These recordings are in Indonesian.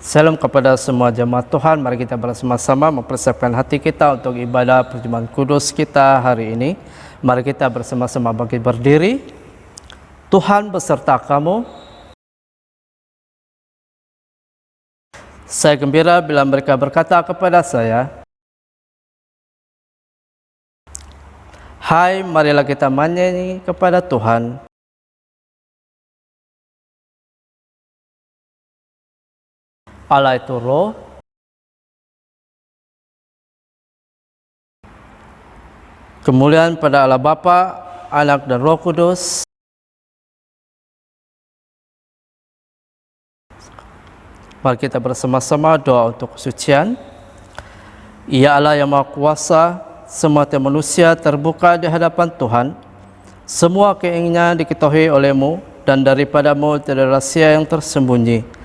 Salam kepada semua jemaat Tuhan. Mari kita bersama-sama mempersiapkan hati kita untuk ibadah perjamuan kudus kita hari ini. Mari kita bersama-sama bangkit berdiri. Tuhan beserta kamu. Saya gembira bila mereka berkata kepada saya, hai, marilah kita menyanyi kepada Tuhan. Allah itu roh, kemuliaan pada Allah Bapa, Anak dan Roh Kudus. Mari kita bersama-sama doa untuk kesucian. Ya Allah yang Maha Kuasa, semua tiap manusia terbuka di hadapan Tuhan. Semua keinginan diketahui oleh-Mu, dan daripadamu tiada rahasia yang tersembunyi.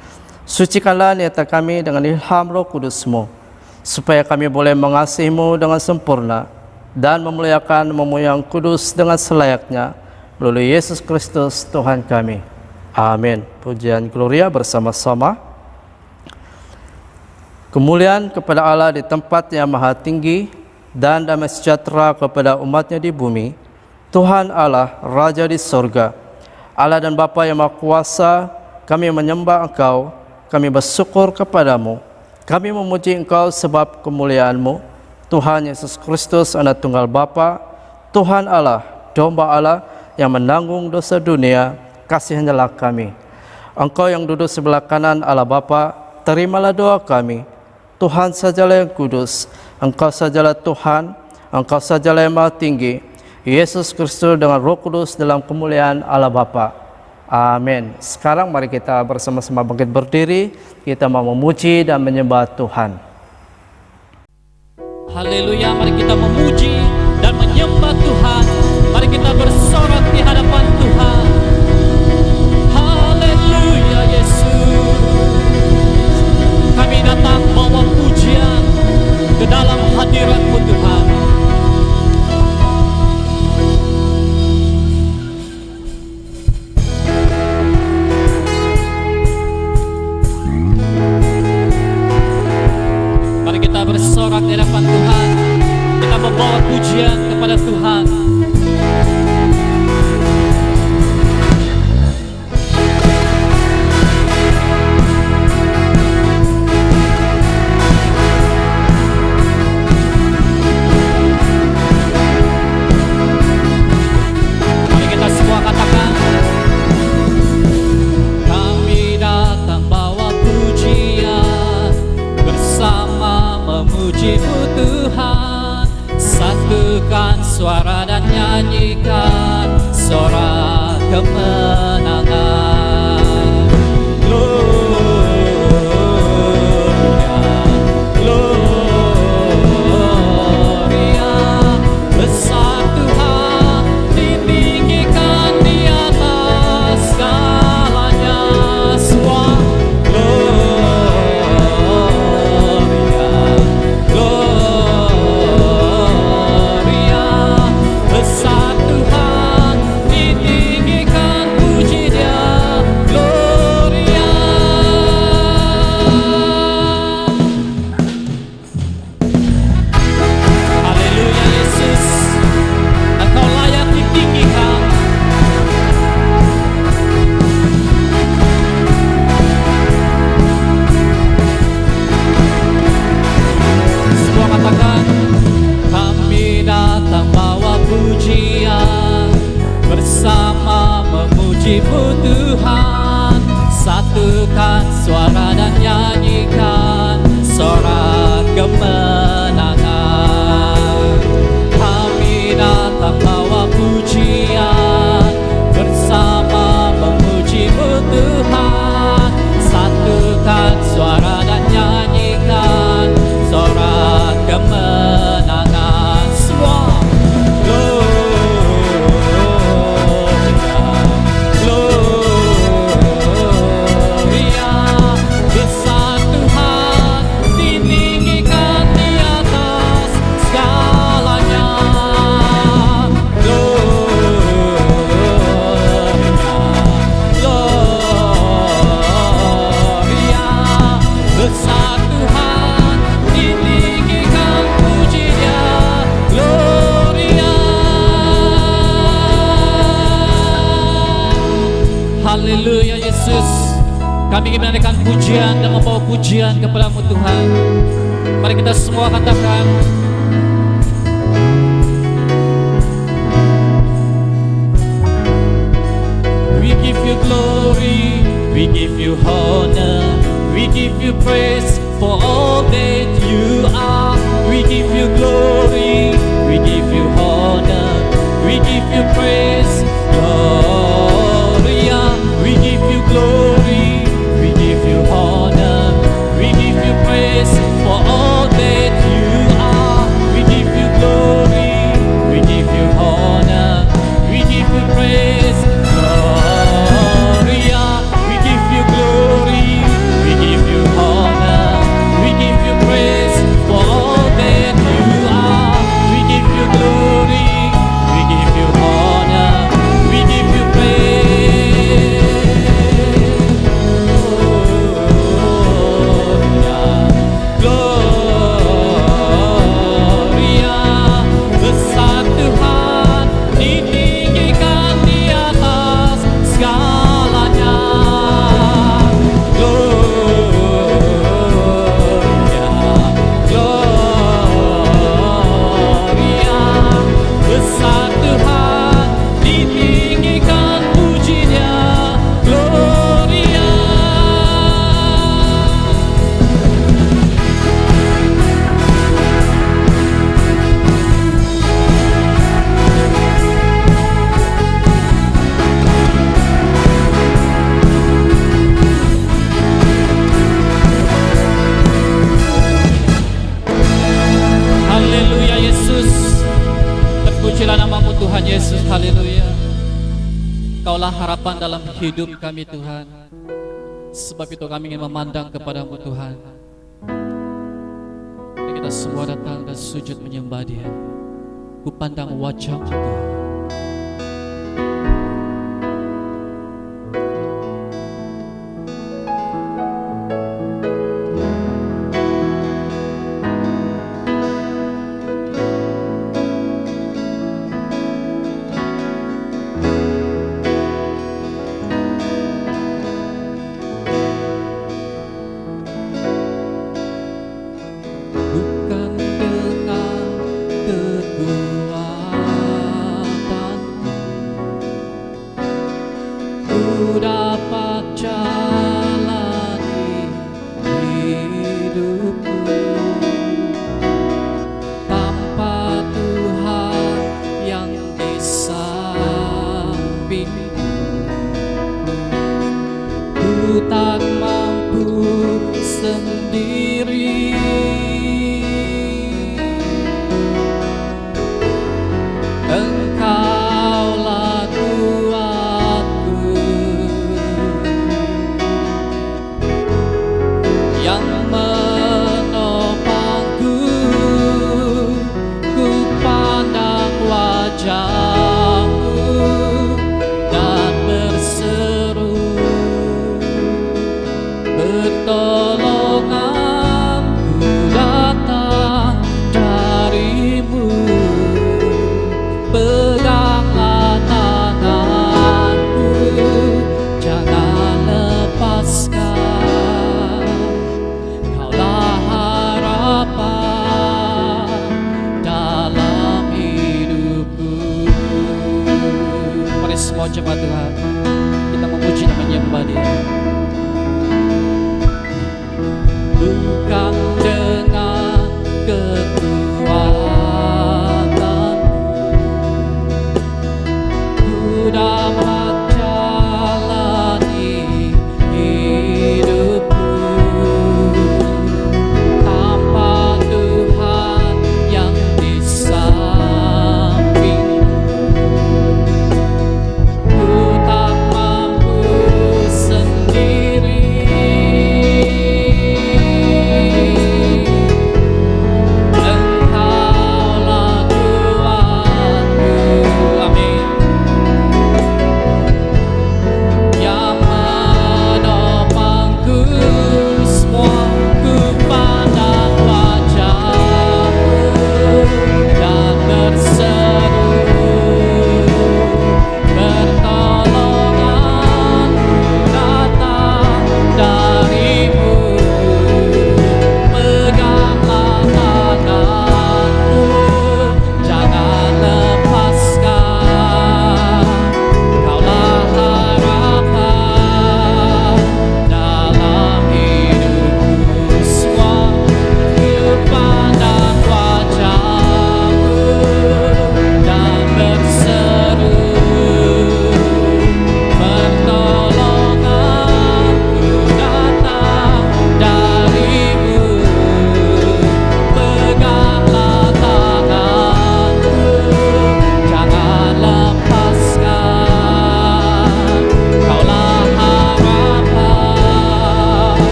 Sucikanlah niatan kami dengan ilham Roh Kudus-Mu, supaya kami boleh mengasihi-Mu dengan sempurna dan memuliakan-Mu yang kudus dengan selayaknya, melalui Yesus Kristus Tuhan kami. Amin. Pujian Gloria bersama-sama. Kemuliaan kepada Allah di tempat yang maha tinggi, dan damai sejahtera kepada umat-Nya di bumi. Tuhan Allah, Raja di sorga, Allah dan Bapa yang Maha Kuasa, kami menyembah Engkau. Kami bersyukur kepadamu. Kami memuji Engkau sebab kemuliaan-Mu, Tuhan Yesus Kristus, Anak Tunggal Bapa, Tuhan Allah, Domba Allah yang menanggung dosa dunia. Kasihilah kami. Engkau yang duduk sebelah kanan Allah Bapa, terimalah doa kami. Tuhan sajalah yang kudus, Engkau sajalah Tuhan, Engkau sajalah yang maha tinggi. Yesus Kristus dengan Roh Kudus dalam kemuliaan Allah Bapa. Amin. Sekarang mari kita bersama-sama bangkit berdiri. Kita mau memuji dan menyembah Tuhan. Haleluya, mari kita memuji dan menyembah Tuhan. Mari kita bersorak di hadapan Tuhan. Haleluya Yesus. Kami datang bawa pujian ke dalam hadirat-Mu Tuhan. Bersorak di hadapan Tuhan, kita membawa pujian kepada Tuhan. Mari kita semua katakan, kami datang bawa pujian bersama memuji-Mu Tuhan, satukan suara dan nyanyikan sorak kemenangan. Gloria, Gloria, besar Tuhan, ditinggikan di atas segalanya semua. Gloria, besar Tuhan, ditinggikan Kami ingin menaikkan pujian dan membawa pujian kepada-Mu Tuhan. Mari kita semua katakan, we give you glory, we give you honor, we give you praise for all that you are. We give you glory, we give you honor, we give you praise, Gloria. We give you glory, we give you honor, we give you praise for all that you are. We give you glory, we give you honor, we give you praise, Gloria. We give you glory, we give you honor, we give you praise for all that you are. We give you glory, we give you honor, we give you praise, Gloria. Besar Tuhan, ditinggikan di atas segalanya, Gloria, Gloria. Besar Tuhan, ditinggikan pujinya, Gloria. Haleluya Yesus, terpujilah nama-Mu Tuhan Yesus, haleluya. Kaulah harapan dalam hidup kami Tuhan. Sebab itu kami ingin memandang kepada-Mu Tuhan. Dan kita semua datang dan sujud menyembah Dia. Ku pandang wajah-Mu Tuhan. Bukan dengan kekuatanku ku dapat jalani hidupku, tanpa Tuhan yang di sampingku ku tak mampu sendiri. Engkaulah kuatku yang menopangku. Ku pandang wajah-Mu dan berseru, pertolonganku datang dari-Mu. Peganglah tanganku, jangan lepaskan. Kaulah harapan dalam hidupku. Mari semua jemaat Tuhan, kita memuji dan menyembah Dia. Bukan dengan kekuatan ku dapat jalani hidupku, tanpa Tuhan yang di sampingku ku tak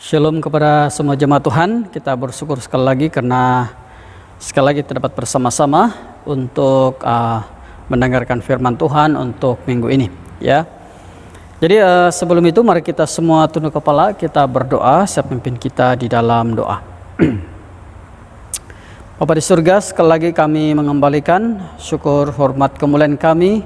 Shalom kepada semua jemaat Tuhan. Kita bersyukur sekali lagi karena sekali lagi kita dapat bersama-sama untuk mendengarkan firman Tuhan untuk minggu ini, ya. Jadi sebelum itu mari kita semua tunduk kepala, kita berdoa, siap pimpin kita di dalam doa. Bapa di surga, sekali lagi kami mengembalikan syukur, hormat, kemuliaan kami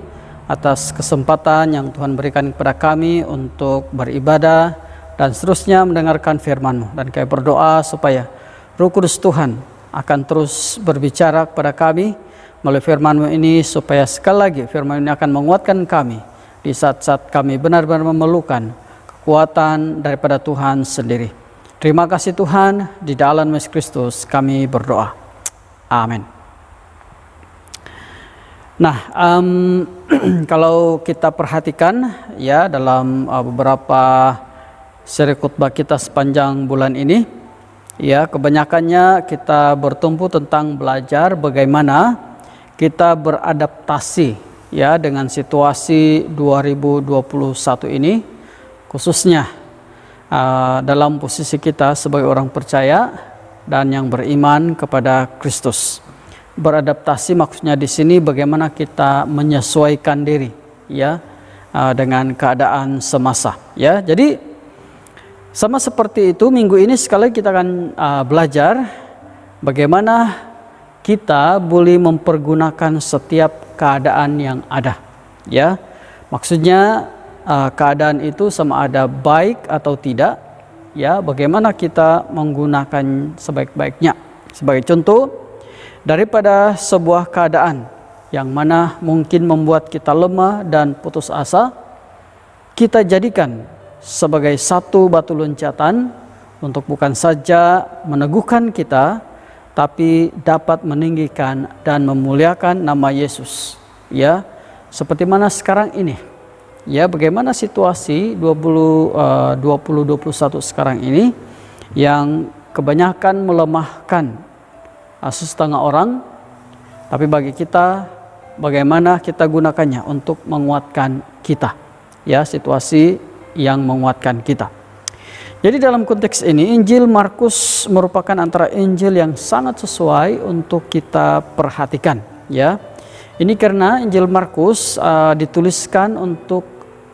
atas kesempatan yang Tuhan berikan kepada kami untuk beribadah dan seterusnya mendengarkan firman-Mu. Dan kami berdoa supaya Roh Kudus Tuhan akan terus berbicara kepada kami melalui firman-Mu ini, supaya sekali lagi firman ini akan menguatkan kami di saat-saat kami benar-benar memerlukan kekuatan daripada Tuhan sendiri. Terima kasih Tuhan, di dalam Yesus Kristus kami berdoa. Amin. Nah, kalau kita perhatikan ya dalam beberapa seri khotbah kita sepanjang bulan ini, ya kebanyakannya kita bertumpu tentang belajar bagaimana kita beradaptasi ya dengan situasi 2021 ini, khususnya dalam posisi kita sebagai orang percaya dan yang beriman kepada Kristus. Beradaptasi maksudnya di sini bagaimana kita menyesuaikan diri ya dengan keadaan semasa ya. Jadi sama seperti itu, minggu ini sekali kita akan belajar bagaimana kita boleh mempergunakan setiap keadaan yang ada. Ya, maksudnya keadaan itu sama ada baik atau tidak. Ya, bagaimana kita menggunakan sebaik-baiknya. Sebagai contoh, daripada sebuah keadaan yang mana mungkin membuat kita lemah dan putus asa, kita jadikan sebagai satu batu loncatan untuk bukan saja meneguhkan kita, tapi dapat meninggikan dan memuliakan nama Yesus. Ya, seperti mana sekarang ini. Ya, bagaimana situasi 2021 sekarang ini yang kebanyakan melemahkan setengah orang, tapi bagi kita bagaimana kita gunakannya untuk menguatkan kita. Ya, situasi yang menguatkan kita. Jadi dalam konteks ini Injil Markus merupakan antara Injil yang sangat sesuai untuk kita perhatikan ya. Ini karena Injil Markus dituliskan untuk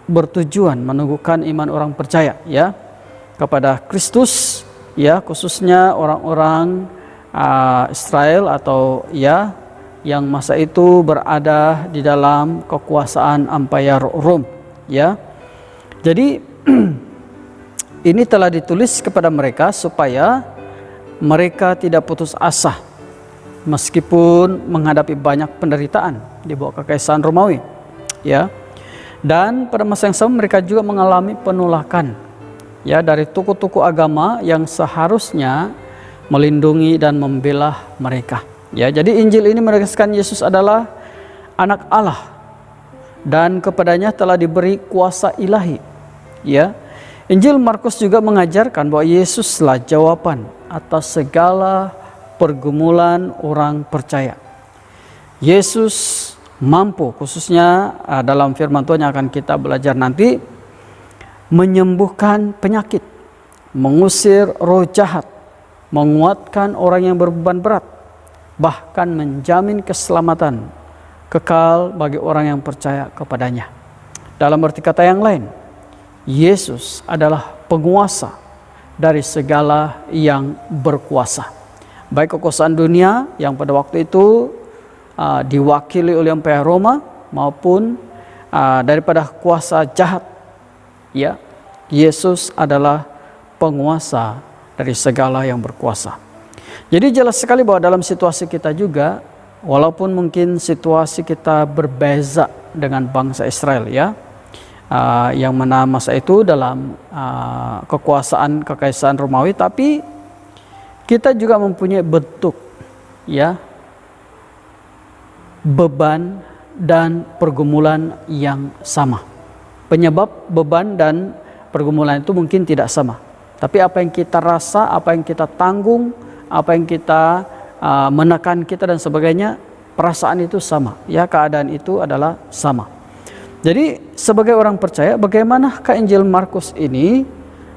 bertujuan meneguhkan iman orang percaya ya kepada Kristus ya, khususnya orang-orang Israel atau ya yang masa itu berada di dalam kekuasaan Empire Rom ya. Jadi ini telah ditulis kepada mereka supaya mereka tidak putus asa meskipun menghadapi banyak penderitaan di bawah kekaisaran Romawi ya. Dan pada masa yang sama mereka juga mengalami penolakan ya dari tokoh-tokoh agama yang seharusnya melindungi dan membela mereka ya. Jadi Injil ini menegaskan Yesus adalah anak Allah dan kepadanya telah diberi kuasa ilahi ya. Injil Markus juga mengajarkan bahwa Yesuslah jawaban atas segala pergumulan orang percaya. Yesus mampu, khususnya dalam firman Tuhan yang akan kita belajar nanti, menyembuhkan penyakit, mengusir roh jahat, menguatkan orang yang berbeban berat, bahkan menjamin keselamatan kekal bagi orang yang percaya kepadanya. Dalam arti kata yang lain, Yesus adalah penguasa dari segala yang berkuasa. Baik kekuasaan dunia yang pada waktu itu diwakili oleh Empire Roma maupun daripada kuasa jahat. Ya, Yesus adalah penguasa dari segala yang berkuasa. Jadi jelas sekali bahwa dalam situasi kita juga, walaupun mungkin situasi kita berbeza dengan bangsa Israel ya, yang mana masa itu dalam kekuasaan kekaisaran Romawi, tapi kita juga mempunyai bentuk ya beban dan pergumulan yang sama. Penyebab beban dan pergumulan itu mungkin tidak sama, tapi apa yang kita rasa, apa yang kita tanggung, apa yang kita menekan kita dan sebagainya, perasaan itu sama ya, keadaan itu adalah sama. Jadi sebagai orang percaya, bagaimanakah Injil Markus ini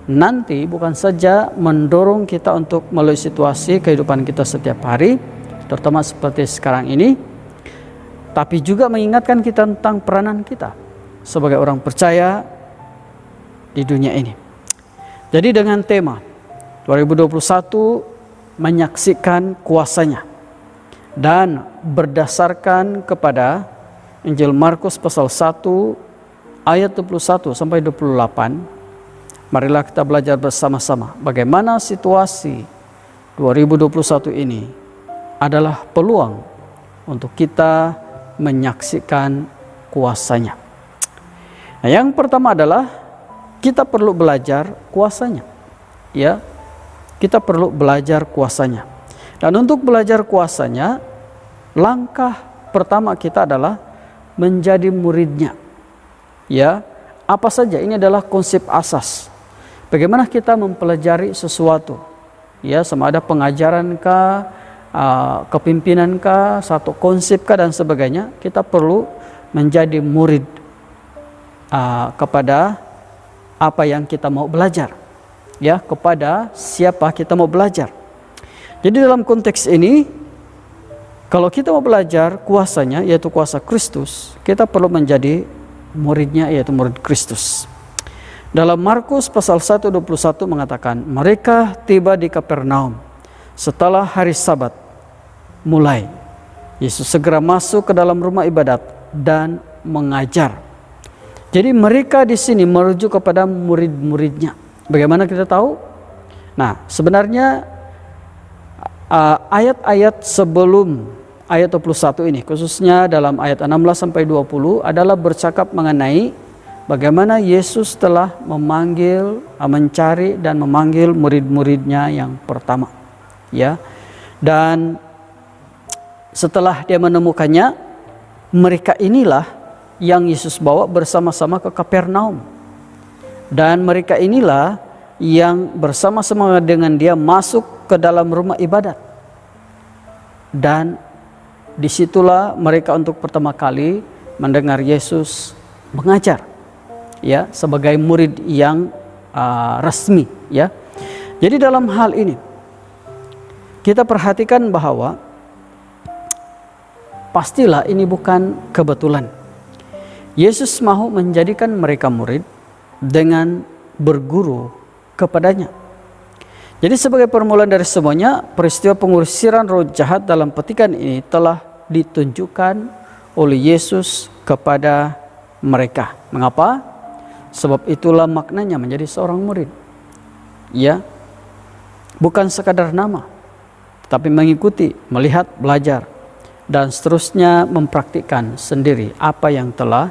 nanti bukan saja mendorong kita untuk melalui situasi kehidupan kita setiap hari, terutama seperti sekarang ini, tapi juga mengingatkan kita tentang peranan kita sebagai orang percaya di dunia ini. Jadi dengan tema 2021 menyaksikan kuasanya, dan berdasarkan kepada Injil Markus pasal 1 ayat 21 sampai 28, marilah kita belajar bersama-sama bagaimana situasi 2021 ini adalah peluang untuk kita menyaksikan kuasanya. Nah, yang pertama adalah kita perlu belajar kuasanya. Ya, kita perlu belajar kuasanya. Dan untuk belajar kuasanya, langkah pertama kita adalah menjadi muridnya. Ya, apa saja ini adalah konsep asas. Bagaimana kita mempelajari sesuatu, ya, sama ada pengajaran kah, kepimpinan kah, satu konsep kah, dan sebagainya. Kita perlu menjadi murid kepada apa yang kita mau belajar, ya, kepada siapa kita mau belajar. Jadi dalam konteks ini, kalau kita mau belajar kuasanya, yaitu kuasa Kristus, kita perlu menjadi muridnya, yaitu murid Kristus. Dalam Markus pasal 1:21 mengatakan, mereka tiba di Kapernaum setelah hari Sabat mulai. Yesus segera masuk ke dalam rumah ibadat dan mengajar. Jadi mereka di sini merujuk kepada murid-muridnya. Bagaimana kita tahu? Nah, sebenarnya ayat-ayat sebelum ayat 21 ini, khususnya dalam ayat 16 sampai 20 adalah bercakap mengenai bagaimana Yesus telah mencari dan memanggil murid-muridnya yang pertama, ya. Dan setelah dia menemukannya, mereka inilah yang Yesus bawa bersama-sama ke Kapernaum. Dan mereka inilah yang bersama-sama dengan dia masuk ke dalam rumah ibadat. Dan disitulah mereka untuk pertama kali mendengar Yesus mengajar, ya, sebagai murid yang resmi, ya. Jadi dalam hal ini kita perhatikan bahwa pastilah ini bukan kebetulan. Yesus mau menjadikan mereka murid dengan berguru kepadanya. Jadi sebagai permulaan dari semuanya, peristiwa pengusiran roh jahat dalam petikan ini telah ditunjukkan oleh Yesus kepada mereka. Mengapa? Sebab itulah maknanya menjadi seorang murid. Ya, bukan sekadar nama, tapi mengikuti, melihat, belajar, dan seterusnya mempraktikkan sendiri apa yang telah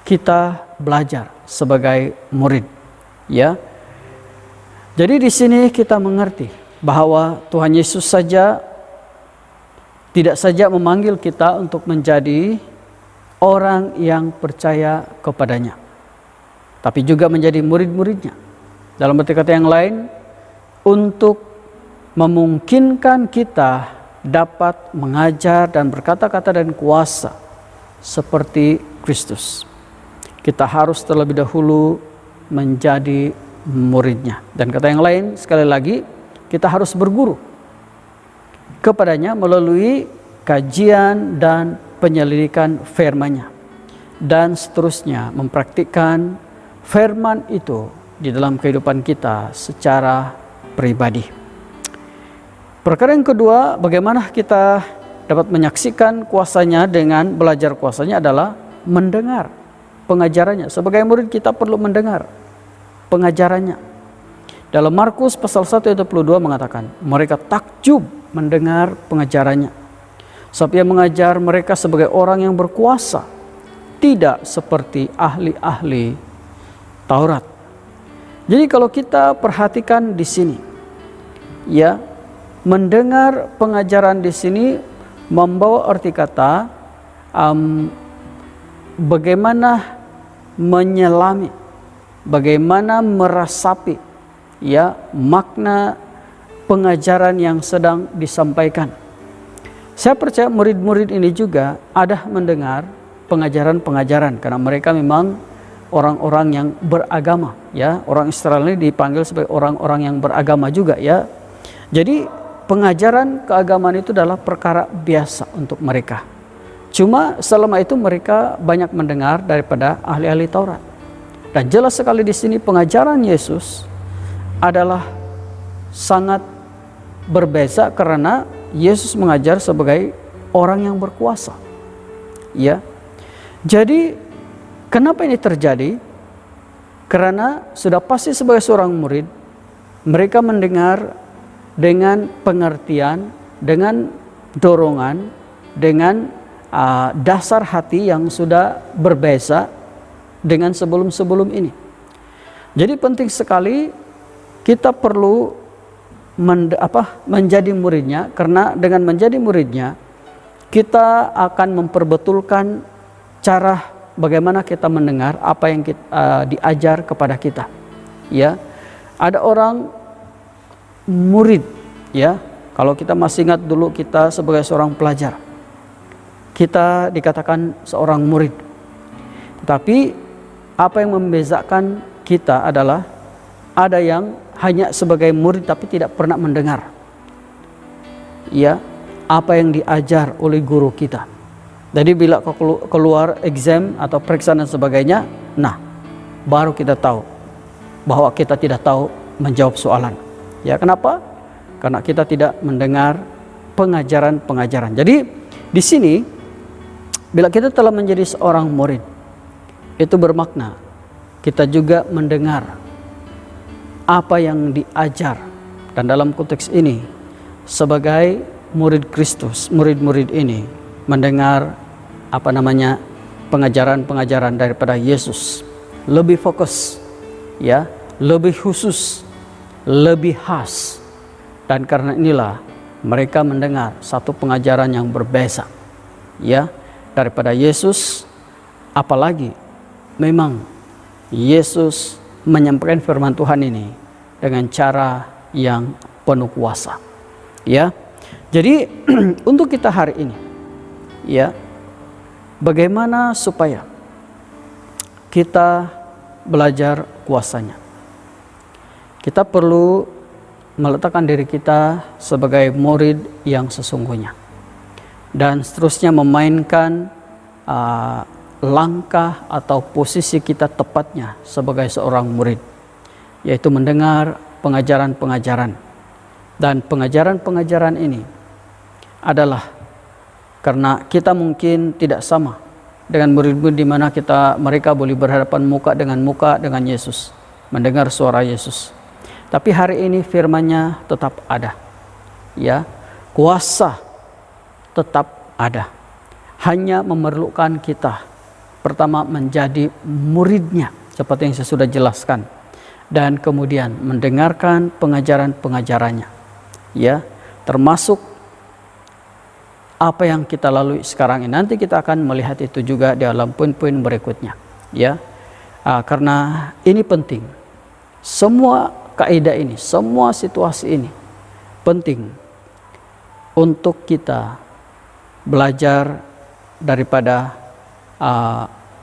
kita belajar sebagai murid. Ya, jadi di sini kita mengerti bahwa Tuhan Yesus saja tidak saja memanggil kita untuk menjadi orang yang percaya kepadanya, tapi juga menjadi murid-muridnya. Dalam arti kata yang lain, untuk memungkinkan kita dapat mengajar dan berkata-kata dan kuasa seperti Kristus, kita harus terlebih dahulu menjadi muridnya. Dan kata yang lain, sekali lagi, kita harus berguru kepadanya melalui kajian dan penyelidikan firman-Nya, dan seterusnya mempraktikkan firman itu di dalam kehidupan kita secara pribadi. Perkara yang kedua, bagaimana kita dapat menyaksikan kuasanya dengan belajar kuasanya adalah mendengar pengajarannya. Sebagai murid kita perlu mendengar pengajarannya. Dalam Markus pasal 1 ayat 22 mengatakan, mereka takjub mendengar pengajarannya. Sebab ia mengajar mereka sebagai orang yang berkuasa, tidak seperti ahli-ahli Taurat. Jadi kalau kita perhatikan di sini, ya, mendengar pengajaran di sini membawa arti kata bagaimana menyelami, bagaimana merasapi, ya, makna pengajaran yang sedang disampaikan. Saya percaya murid-murid ini juga ada mendengar pengajaran-pengajaran, karena mereka memang orang-orang yang beragama, ya. Orang Israel ini dipanggil sebagai orang-orang yang beragama juga, ya. Jadi pengajaran keagamaan itu adalah perkara biasa untuk mereka. Cuma selama itu mereka banyak mendengar daripada ahli-ahli Taurat. Dan jelas sekali di sini pengajaran Yesus adalah sangat berbeza karena Yesus mengajar sebagai orang yang berkuasa. Ya. Jadi kenapa ini terjadi? Karena sudah pasti sebagai seorang murid mereka mendengar dengan pengertian, dengan dorongan, dengan dasar hati yang sudah berbeza dengan sebelum-sebelum ini. Jadi penting sekali kita perlu menjadi muridnya, karena dengan menjadi muridnya kita akan memperbetulkan cara bagaimana kita mendengar apa yang diajar kepada kita. Ya, ada orang murid, ya. Kalau kita masih ingat dulu kita sebagai seorang pelajar, kita dikatakan seorang murid. Tetapi apa yang membezakan kita adalah ada yang hanya sebagai murid tapi tidak pernah mendengar, ya, apa yang diajar oleh guru kita. Jadi bila keluar exam atau periksa dan sebagainya, nah baru kita tahu bahwa kita tidak tahu menjawab soalan. Ya, kenapa? Karena kita tidak mendengar pengajaran-pengajaran. Jadi di sini bila kita telah menjadi seorang murid, itu bermakna kita juga mendengar apa yang diajar. Dan dalam konteks ini sebagai murid Kristus, murid-murid ini mendengar pengajaran-pengajaran daripada Yesus, lebih fokus, ya, lebih khusus, lebih khas. Dan karena inilah mereka mendengar satu pengajaran yang berbeza, ya, daripada Yesus. Apalagi memang Yesus menyampaikan firman Tuhan ini dengan cara yang penuh kuasa, ya. Jadi untuk kita hari ini, ya, bagaimana supaya kita belajar kuasanya? Kita perlu meletakkan diri kita sebagai murid yang sesungguhnya, dan seterusnya memainkan langkah atau posisi kita tepatnya sebagai seorang murid, yaitu mendengar pengajaran-pengajaran. Dan pengajaran-pengajaran ini adalah karena kita mungkin tidak sama dengan murid-murid di mana mereka boleh berhadapan muka dengan Yesus, mendengar suara Yesus. Tapi hari ini firman-Nya tetap ada, ya, kuasa tetap ada. Hanya memerlukan kita pertama menjadi muridnya seperti yang saya sudah jelaskan, dan kemudian mendengarkan pengajaran-pengajarannya, ya, termasuk apa yang kita lalui sekarang ini. Nanti kita akan melihat itu juga di dalam poin-poin berikutnya, ya. Karena ini penting. Semua kaidah ini, semua situasi ini penting untuk kita belajar daripada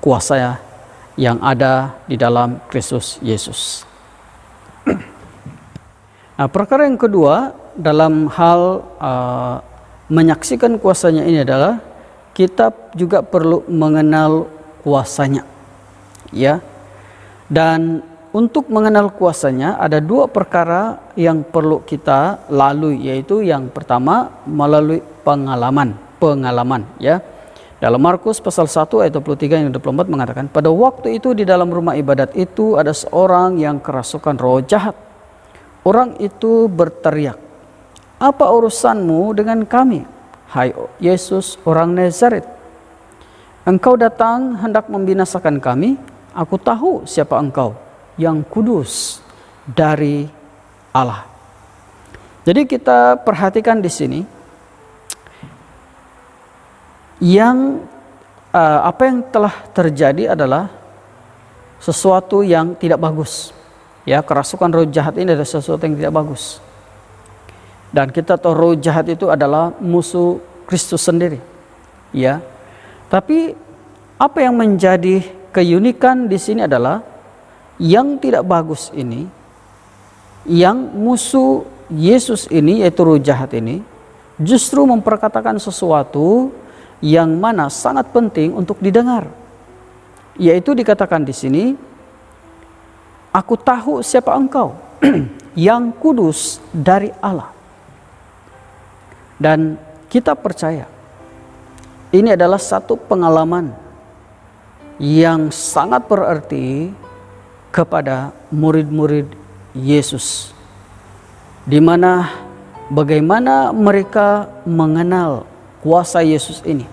kuasa yang ada di dalam Kristus Yesus. Nah, perkara yang kedua dalam hal menyaksikan kuasanya ini adalah kita juga perlu mengenal kuasanya, ya. Dan untuk mengenal kuasanya ada dua perkara yang perlu kita lalui, yaitu yang pertama melalui pengalaman, ya. Dalam Markus pasal 1 ayat 23 yang 24 mengatakan, pada waktu itu di dalam rumah ibadat itu ada seorang yang kerasukan roh jahat. Orang itu berteriak, apa urusanmu dengan kami, hai Yesus orang Nazaret? Engkau datang hendak membinasakan kami. Aku tahu siapa engkau, yang kudus dari Allah. Jadi kita perhatikan di sini, apa yang telah terjadi adalah sesuatu yang tidak bagus, ya. Kerasukan roh jahat ini adalah sesuatu yang tidak bagus, dan kita tahu roh jahat itu adalah musuh Kristus sendiri, ya. Tapi apa yang menjadi keunikan di sini adalah yang tidak bagus ini, yang musuh Yesus ini, yaitu roh jahat ini, justru memperkatakan sesuatu yang mana sangat penting untuk didengar. Yaitu dikatakan di sini, aku tahu siapa engkau, yang kudus dari Allah. Dan kita percaya, ini adalah satu pengalaman yang sangat berarti kepada murid-murid Yesus, di mana bagaimana mereka mengenal kuasa Yesus ini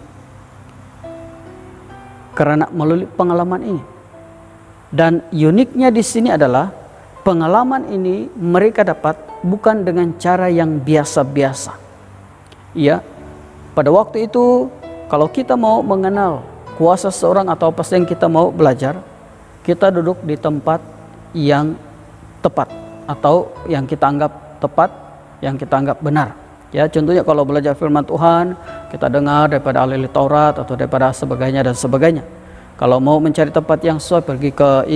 karena melalui pengalaman ini. Dan uniknya di sini adalah pengalaman ini mereka dapat bukan dengan cara yang biasa-biasa. Ya, pada waktu itu kalau kita mau mengenal kuasa seorang atau apa yang kita mau belajar, kita duduk di tempat yang tepat atau yang kita anggap tepat, yang kita anggap benar. Ya, contohnya kalau belajar firman Tuhan, kita dengar daripada ahli Taurat atau daripada sebagainya dan sebagainya. Kalau mau mencari tempat yang sesuai, pergi ke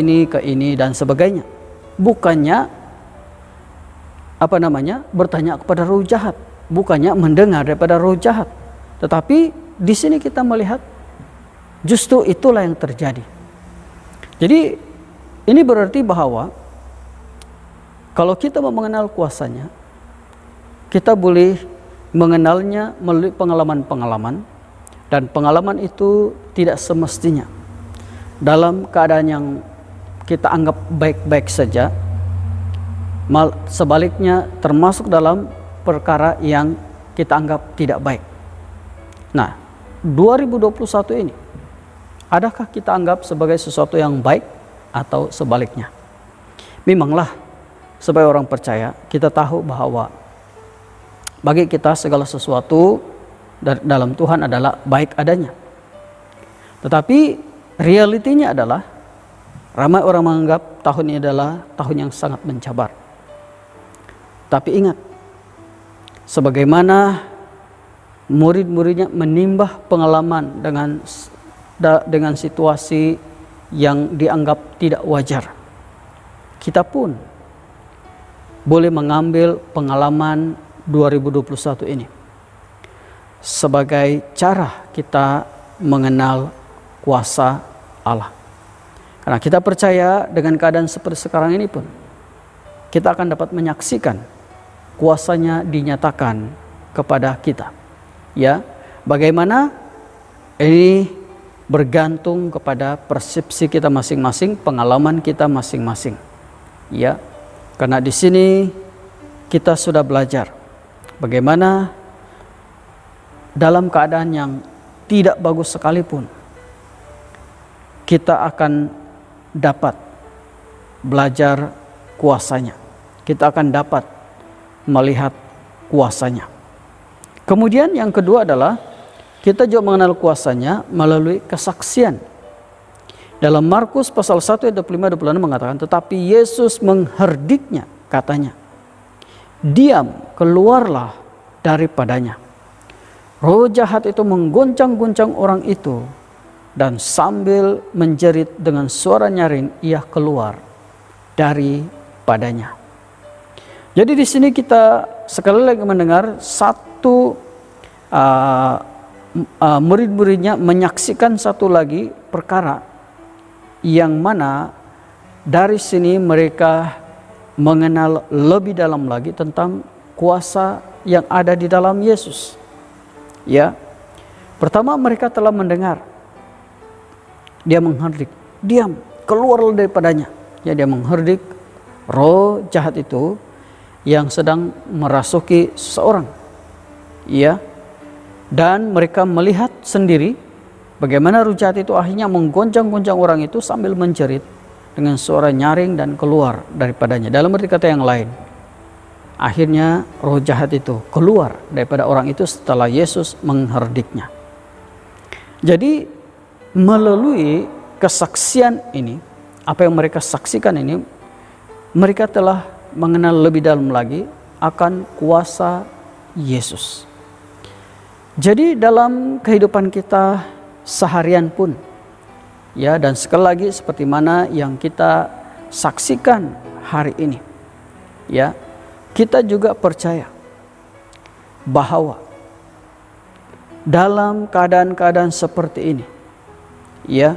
ini dan sebagainya. Bukannya bertanya kepada roh jahat, bukannya mendengar daripada roh jahat. Tetapi di sini kita melihat justru itulah yang terjadi. Jadi ini berarti bahwa kalau kita mau mengenal kuasanya, kita boleh mengenalnya melalui pengalaman-pengalaman, dan pengalaman itu tidak semestinya dalam keadaan yang kita anggap baik-baik saja. Sebaliknya termasuk dalam perkara yang kita anggap tidak baik. Nah, 2021 ini, adakah kita anggap sebagai sesuatu yang baik atau sebaliknya? Memanglah, sebagai orang percaya, kita tahu bahwa bagi kita segala sesuatu dalam Tuhan adalah baik adanya. Tetapi realitinya adalah ramai orang menganggap tahun ini adalah tahun yang sangat mencabar. Tapi ingat, sebagaimana murid-muridnya menimbah pengalaman dengan situasi yang dianggap tidak wajar, kita pun boleh mengambil pengalaman 2021 ini sebagai cara kita mengenal kuasa Allah. Karena kita percaya dengan keadaan seperti sekarang ini pun, kita akan dapat menyaksikan kuasanya dinyatakan kepada kita. Ya, bagaimana ini bergantung kepada persepsi kita masing-masing, pengalaman kita masing-masing. Ya, karena di sini kita sudah belajar bagaimana dalam keadaan yang tidak bagus sekalipun, kita akan dapat belajar kuasanya. Kita akan dapat melihat kuasanya. Kemudian yang kedua adalah kita juga mengenal kuasanya melalui kesaksian. Dalam Markus pasal 1 ayat 25-26 mengatakan, tetapi Yesus mengherdiknya, katanya, diam, keluarlah daripadanya. Roh jahat itu mengguncang-guncang orang itu, dan sambil menjerit dengan suara nyaring, ia keluar daripadanya. Jadi di sini kita sekali lagi mendengar satu murid-muridnya menyaksikan satu lagi perkara yang mana dari sini mereka mengenal lebih dalam lagi tentang kuasa yang ada di dalam Yesus. Ya, pertama mereka telah mendengar, dia mengherdik, diam, keluarlah daripadanya. Ya, dia mengherdik roh jahat itu yang sedang merasuki seseorang. Ya, dan mereka melihat sendiri bagaimana roh jahat itu akhirnya menggoncang-goncang orang itu sambil menjerit dengan suara nyaring dan keluar daripadanya. Dalam arti kata yang lain, akhirnya roh jahat itu keluar daripada orang itu setelah Yesus mengherdiknya. Jadi melalui kesaksian ini, apa yang mereka saksikan ini, mereka telah mengenal lebih dalam lagi akan kuasa Yesus. Jadi dalam kehidupan kita seharian pun, Ya, dan sekali lagi seperti mana yang kita saksikan hari ini. Ya, kita juga percaya bahwa dalam keadaan-keadaan seperti ini, ya,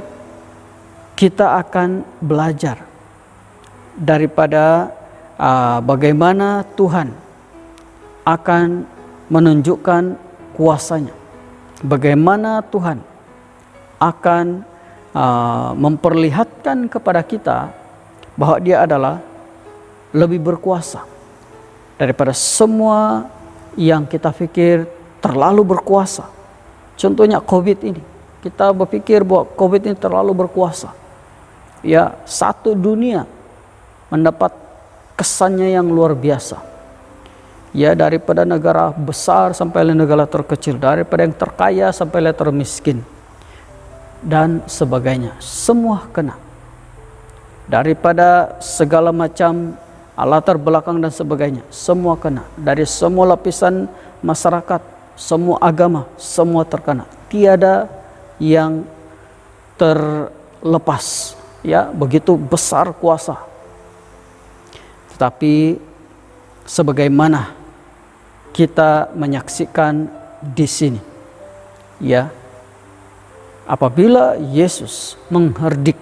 kita akan belajar daripada bagaimana Tuhan akan menunjukkan kuasa-Nya, bagaimana Tuhan akan memperlihatkan kepada kita bahwa Dia adalah lebih berkuasa daripada semua yang kita pikir terlalu berkuasa. Contohnya COVID ini, kita berpikir bahwa COVID ini terlalu berkuasa. Ya, satu dunia mendapat kesannya yang luar biasa. Ya, daripada negara besar sampai negara terkecil, daripada yang terkaya sampai yang termiskin, dan sebagainya, semua kena. Daripada segala macam latar belakang dan sebagainya, semua kena. Dari semua lapisan masyarakat, semua agama, semua terkena. Tiada yang terlepas. Ya, begitu besar kuasa. Tetapi sebagaimana kita menyaksikan di sini, ya, apabila Yesus mengherdik,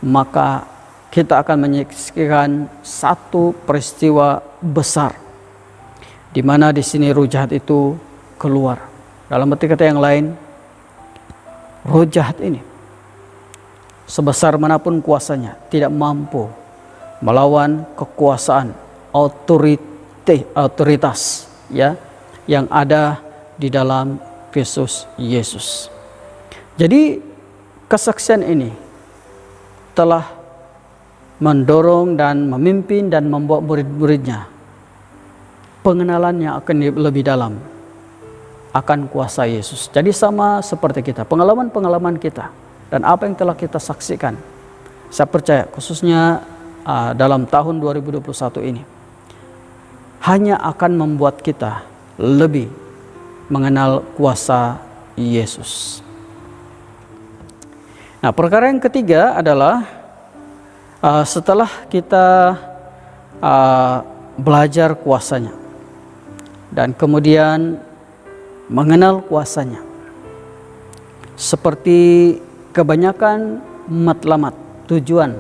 maka kita akan menyaksikan satu peristiwa besar, di mana di sini roh jahat itu keluar. Dalam arti kata yang lain, roh jahat ini sebesar manapun kuasanya tidak mampu melawan kekuasaan otoritas, ya, yang ada di dalam Kristus Yesus. Jadi kesaksian ini telah mendorong dan memimpin dan membawa murid-muridnya pengenalannya akan lebih dalam akan kuasa Yesus. Jadi sama seperti kita, pengalaman-pengalaman kita dan apa yang telah kita saksikan, saya percaya khususnya dalam tahun 2021 ini hanya akan membuat kita lebih mengenal kuasa Yesus. Nah, perkara yang ketiga adalah setelah kita belajar kuasanya dan kemudian mengenal kuasanya, seperti kebanyakan matlamat tujuan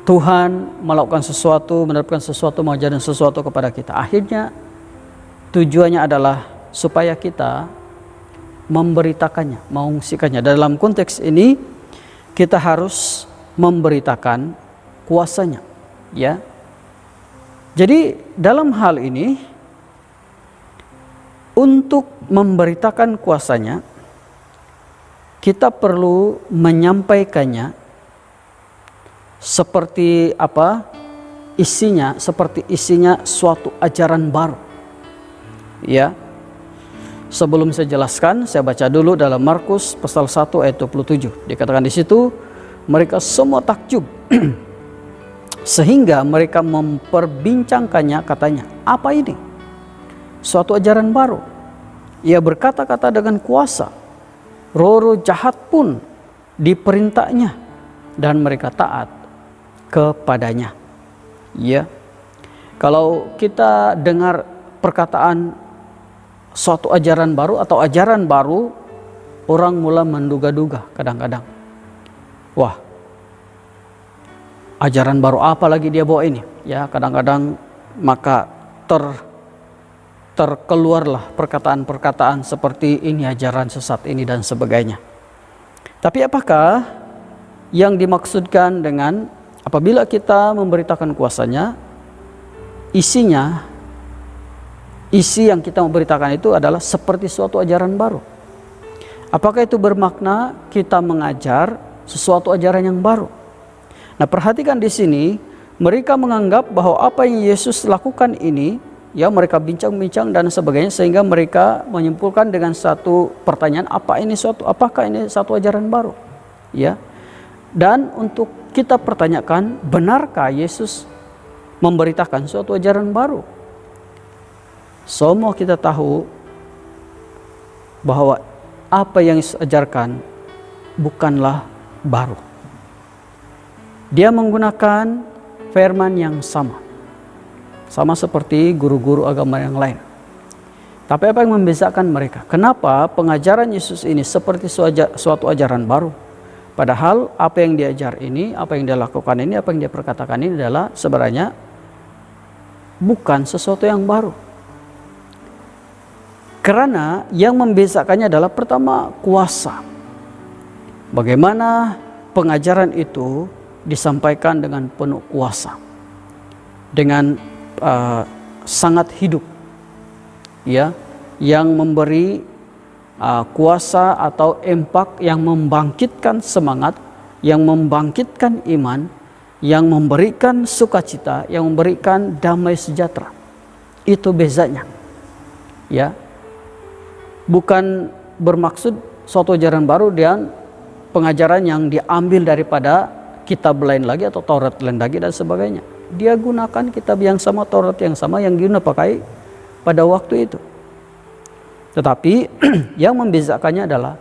Tuhan melakukan sesuatu, menerapkan sesuatu, mengajarkan sesuatu kepada kita, akhirnya tujuannya adalah supaya kita memberitakannya, mengungsikannya. Dalam konteks ini kita harus memberitakan kuasanya, ya. Jadi dalam hal ini untuk memberitakan kuasanya kita perlu menyampaikannya seperti apa isinya, seperti isinya suatu ajaran baru, ya. Sebelum saya jelaskan, saya baca dulu dalam Markus pasal 1 ayat 27. Dikatakan di situ, mereka semua takjub sehingga mereka memperbincangkannya, katanya, apa ini? Suatu ajaran baru. Ia berkata-kata dengan kuasa. Roh-roh jahat pun diperintahnya dan mereka taat kepadanya. Ya. Kalau kita dengar perkataan suatu ajaran baru atau ajaran baru, orang mulai menduga-duga kadang-kadang. Wah, ajaran baru apa lagi dia bawa ini? Ya, kadang-kadang maka terkeluarlah perkataan-perkataan seperti ini ajaran sesat ini dan sebagainya. Tapi apakah yang dimaksudkan dengan apabila kita memberitakan kuasanya, isi yang kita memberitakan itu adalah seperti suatu ajaran baru? Apakah itu bermakna kita mengajar sesuatu ajaran yang baru? Nah, perhatikan di sini, mereka menganggap bahwa apa yang Yesus lakukan ini, ya, mereka bincang-bincang dan sebagainya, sehingga mereka menyimpulkan dengan satu pertanyaan, apakah ini satu ajaran baru? Ya. Dan untuk kita pertanyakan, benarkah Yesus memberitakan suatu ajaran baru? Semua kita tahu bahwa apa yang Yesus ajarkan bukanlah baru. Dia menggunakan firman yang sama seperti guru-guru agama yang lain. Tapi apa yang membedakan mereka? Kenapa pengajaran Yesus ini seperti suatu ajaran baru? Padahal apa yang diajar ini, apa yang dia lakukan ini, apa yang dia perkatakan ini adalah sebenarnya bukan sesuatu yang baru. Karena yang membedakannya adalah pertama kuasa. Bagaimana pengajaran itu disampaikan dengan penuh kuasa, dengan sangat hidup, ya, yang memberi kuasa atau impak yang membangkitkan semangat, yang membangkitkan iman, yang memberikan sukacita, yang memberikan damai sejahtera. Itu bezanya, ya. Bukan bermaksud suatu ajaran baru dan pengajaran yang diambil daripada kitab lain lagi atau Taurat lain lagi dan sebagainya. Dia gunakan kitab yang sama, Taurat yang sama yang dipakai pada waktu itu. Tetapi yang membedakannya adalah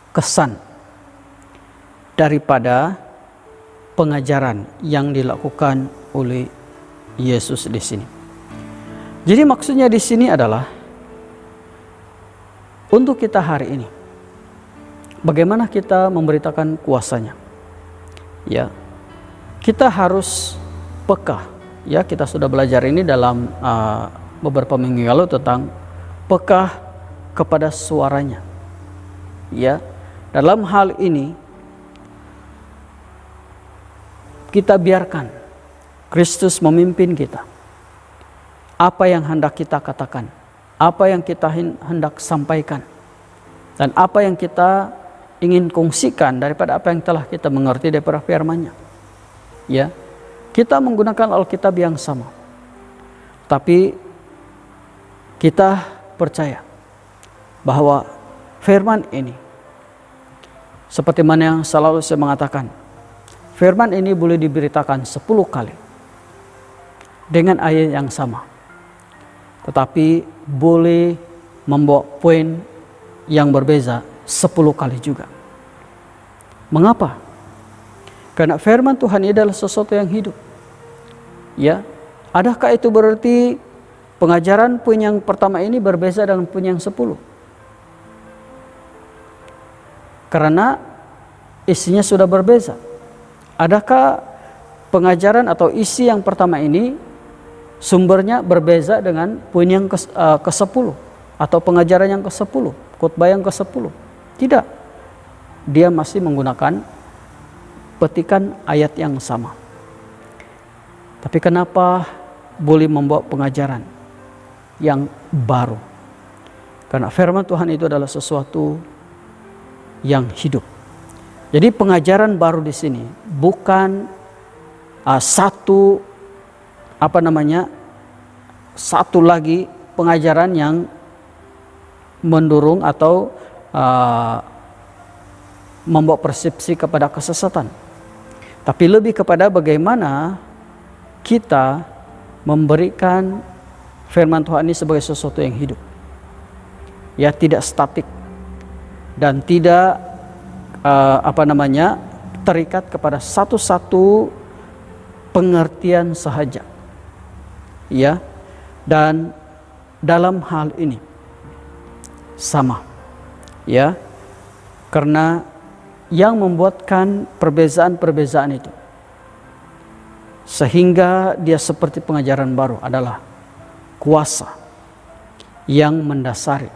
kesan daripada pengajaran yang dilakukan oleh Yesus di sini. Jadi maksudnya di sini adalah untuk kita hari ini, bagaimana kita memberitakan kuasanya? Ya, kita harus peka. Ya, kita sudah belajar ini dalam beberapa minggu lalu tentang peka kepada suaranya. Ya, dalam hal ini kita biarkan Kristus memimpin kita. Apa yang hendak kita katakan, apa yang kita hendak sampaikan, dan apa yang kita ingin kongsikan daripada apa yang telah kita mengerti daripada firman-Nya. Ya, kita menggunakan Alkitab yang sama, tapi kita percaya bahwa firman ini, seperti mana yang selalu saya mengatakan, firman ini boleh diberitakan 10 kali dengan ayat yang sama, tetapi boleh membawa poin yang berbeza 10 kali juga. Mengapa? Karena firman Tuhan ini adalah sesuatu yang hidup. Ya, adakah itu berarti pengajaran poin yang pertama ini berbeza dengan poin yang 10? Karena isinya sudah berbeza. Adakah pengajaran atau isi yang pertama ini sumbernya berbeza dengan poin yang ke-10 atau pengajaran yang ke-10, khotbah yang ke-10? Tidak. Dia masih menggunakan petikan ayat yang sama. Tapi kenapa boleh membawa pengajaran yang baru? Karena firman Tuhan itu adalah sesuatu yang hidup. Jadi pengajaran baru di sini bukan satu lagi pengajaran yang mendorong atau membawa persepsi kepada kesesatan, tapi lebih kepada bagaimana kita memberikan firman Tuhan ini sebagai sesuatu yang hidup, ya, tidak statik dan tidak terikat kepada satu-satu pengertian sahaja, ya. Dan dalam hal ini sama, ya, karena yang membuatkan perbezaan-perbezaan itu sehingga dia seperti pengajaran baru adalah kuasa yang mendasari,